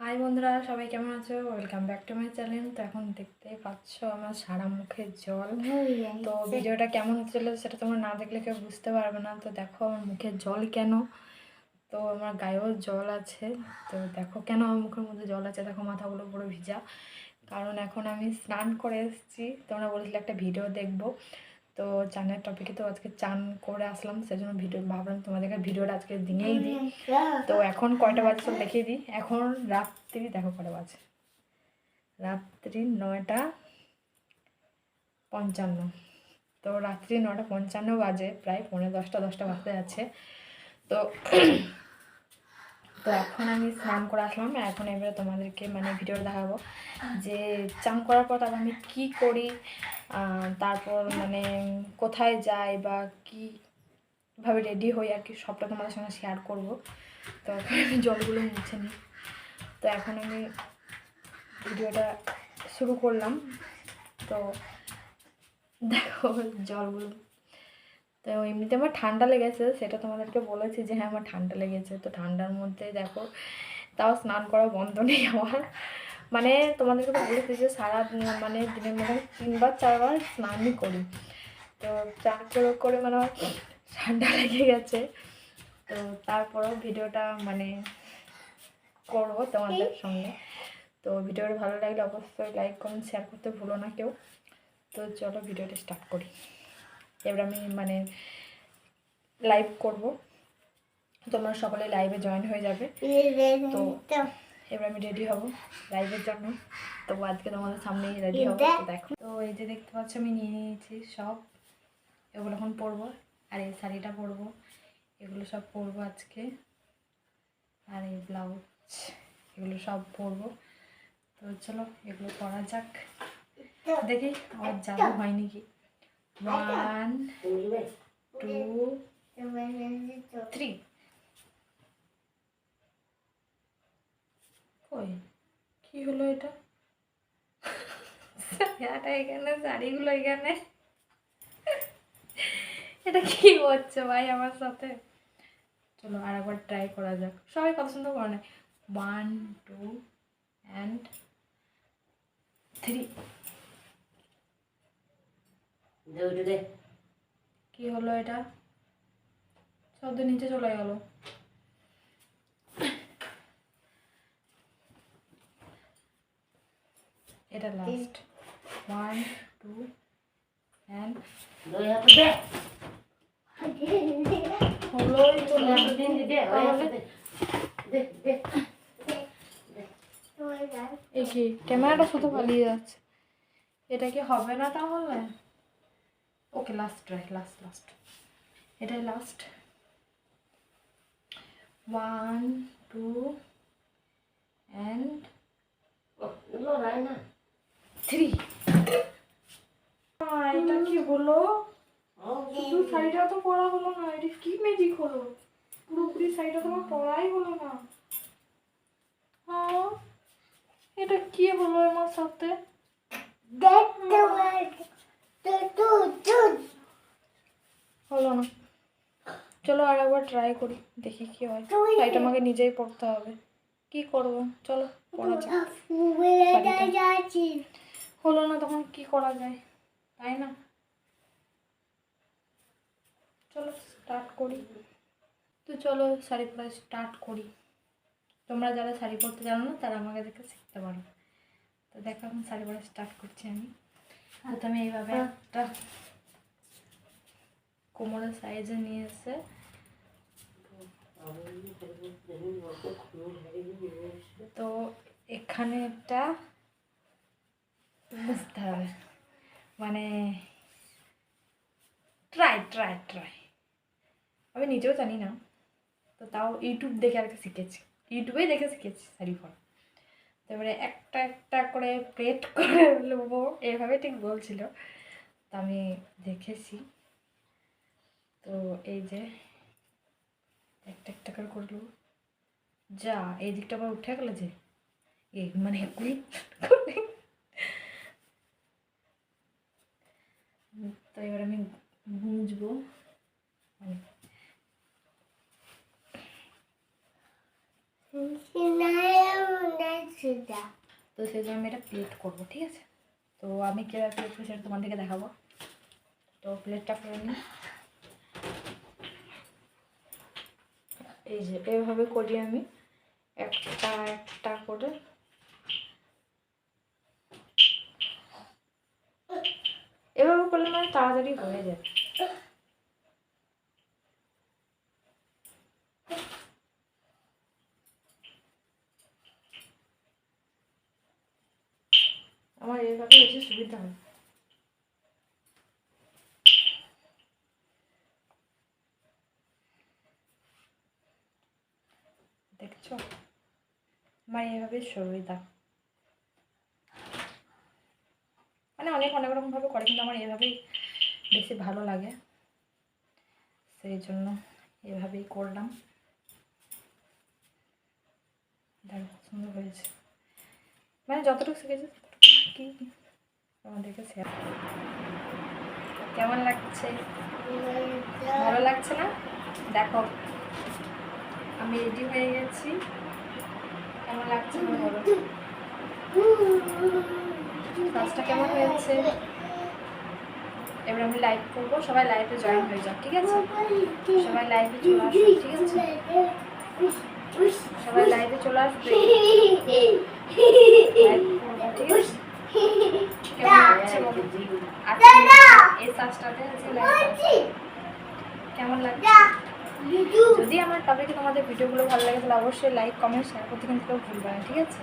High বন্ধুরা, সবাই কেমন আছো? Welcome back to my channel. তো এখন দেখতেই পাচ্ছ আমার সারা মুখে জল। তো ভিডিওটা কেমন হচ্ছিল সেটা তোমরা না দেখলে কেউ বুঝতে পারবে না। তো দেখো আমার মুখে জল কেন, তো আমার গায়েও জল আছে। তো দেখো কেন আমার মুখের মধ্যে জল আছে, দেখো মাথাগুলো পুরো ভিজা, কারণ এখন আমি স্নান করে এসেছি। তোমরা বলেছিলে একটা ভিডিও দেখবো, তো চানের টপিকে তো আজকে চান করে আসলাম, সেজন্য ভিডিও ভাবলাম তোমাদেরকে ভিডিওটা আজকে দিয়েই দিই। তো এখন কয়টা বাজে সব দেখিয়ে দিই। এখন রাত্রি দেখো কটা বাজে, রাত্রি 9:55। তো রাত্রি 9:55 বাজে, প্রায় 9:45 বাজতে যাচ্ছে। তো তো এখন আমি স্নান করে আসলাম। এখন এবারে তোমাদেরকে ভিডিও দেখাবো যে চান করার পর তারপর আমি কী করি, তারপর কোথায় যাই বা কীভাবে রেডি হই আর কি, সবটা তোমাদের সঙ্গে শেয়ার করব। তো আমি জলগুলো মুছে নিই। তো এখন আমি ভিডিওটা শুরু করলাম। তো দেখো জলগুলো, তো এমনিতে আমার ঠান্ডা লেগেছে, সেটা তোমাদেরকে বলেছি যে হ্যাঁ আমার ঠান্ডা লেগেছে। তো ঠান্ডার মধ্যে দেখো তাও স্নান করা বন্ধ নেই আমার। তোমাদেরকে তো বলেছি যে সারা দিনের মধ্যে 3-4বার স্নানই করি। তো চান করে আমার ঠান্ডা লেগে গেছে। তো তারপরেও ভিডিওটা করবো তোমাদের সঙ্গে। তো ভিডিওটা ভালো লাগলে অবশ্যই লাইক কমেন্ট শেয়ার করতে ভুলো না কেউ। তো চলো ভিডিওটা স্টার্ট করি। এবার আমি লাইভ করব, তোমরা সকলে লাইভে জয়েন হয়ে যাবে। তো এবার আমি রেডি হব লাইভের জন্য। তো আজকে তোমাদের সামনেই রেডি হবো। তো দেখো, তো এই যে দেখতে পাচ্ছ আমি নিয়ে নিয়েছি সব, এগুলো এখন পরবো। আর এই শাড়িটা পরবো, এগুলো সব পরবো আজকে। আর এই ব্লাউজ, এগুলো সব পরবো। তো চলো এগুলো পরা যাক, দেখি আমার জাদু হয় নাকি। 1 2 3। কই কি হলো এটা? এখানে শাড়িগুলো এখানে, এটা কি হচ্ছে ভাই আমার সাথে? চলো আর একবার ট্রাই করা যাক, সবাই পছন্দ করে না। 1 2 and 3। কি হলো এটা? শব্দ নিচে চলে গেল। এটা লাস্ট। 1 2 and হলোই তো। এই কি ক্যামেরাটা শুধু পালিয়ে যাচ্ছে, এটা কি হবে না তাহলে? ওকে লাস্ট ট্রাই, লাস্ট এটাই লাস্ট। 1 2 and 3। এটা কি হলো? শুধু শাড়িটা তো পরা হলো না, এটা কি ম্যাজিক হলো? পুরোপুরি শাড়িটা তো আমার পরাই হলো না। হ্যাঁ, এটা কি হলো আমার সাথে? হলো না। চলো আর একবার ট্রাই করি, দেখি কি হয়। শাড়িটা আমাকে নিজেই পরতে হবে, কি করব? চলো পরা যাক। হলো না তখন কি করা যায়, তাই না? চলো স্টার্ট করি। তো চলো শাড়ি পরা স্টার্ট করি। তোমরা যারা শাড়ি পরতে জানো না তারা আমাকে দেখে শিখতে পারো। তো দেখো এখন শাড়ি পরা স্টার্ট করছি আমি। প্রথমে এইভাবে একটা কোমরের সাইজে নিয়ে এসে তো এখানে একটা বুঝতে হবে, ট্রাই আমি নিজেও জানি না, তো তাও ইউটিউব দেখে আর কি শিখেছি, ইউটিউবেই দেখে শিখেছি শাড়ি পরা। তো এবারে একটা একটা করে প্লেট করে নেবো, এভাবে ঠিক বলছিল, তো আমি দেখেছি। তো এই যে একটা একটা করে করলো, যা এই দিকটা আবার উঠে গেলো যে এই তো এবার আমি গুঁজবো, তো সেই জন্য আমি এটা প্লেট করবো, ঠিক আছে? তো আমি কীভাবে প্লেট করি সেটা তোমাদেরকে দেখাবো। তো প্লেটটা করে নিই, এই যে এভাবে করি আমি একটা একটা করে। এভাবে করলে মানে তাড়াতাড়ি হয়ে যায়। আমার এইভাবে বেশি সুবিধা হয়। দেখছো, আমার এইভাবে সুবিধা, মানে অনেক অনেক রকমভাবে করে, কিন্তু আমার এভাবেই বেশি ভালো লাগে, সেই জন্য এভাবেই করলাম। দেখো সুন্দর হয়েছে, মানে যতটুকু শিখেছি কি আমাদেরকে শেয়ার। কেমন লাগছে? ভালো লাগছে না? দেখো আমি রেডি হয়ে গেছি, কেমন লাগছে বলো। কাজটা কেমন হয়েছে? এবার আমি লাইভ করবো, সবাই লাইভে জয়েন হয়ে যাও, ঠিক আছে? সবাই লাইভে চলে আসবে, ঠিক আছে? সবাই লাইভে চলে আসবে, লাইভ করবো, ঠিক আছে? কেমন লাগছে বলো। আজকে এই কাজটাতে আছে লাইভ, কেমন লাগছে? যদি আমার টপিকে তোমাদের ভিডিওগুলো ভালো লাগে তাহলে অবশ্যই লাইক কমেন্ট শেয়ার করতে কিন্তু কেউ ভুলবে না, ঠিক আছে?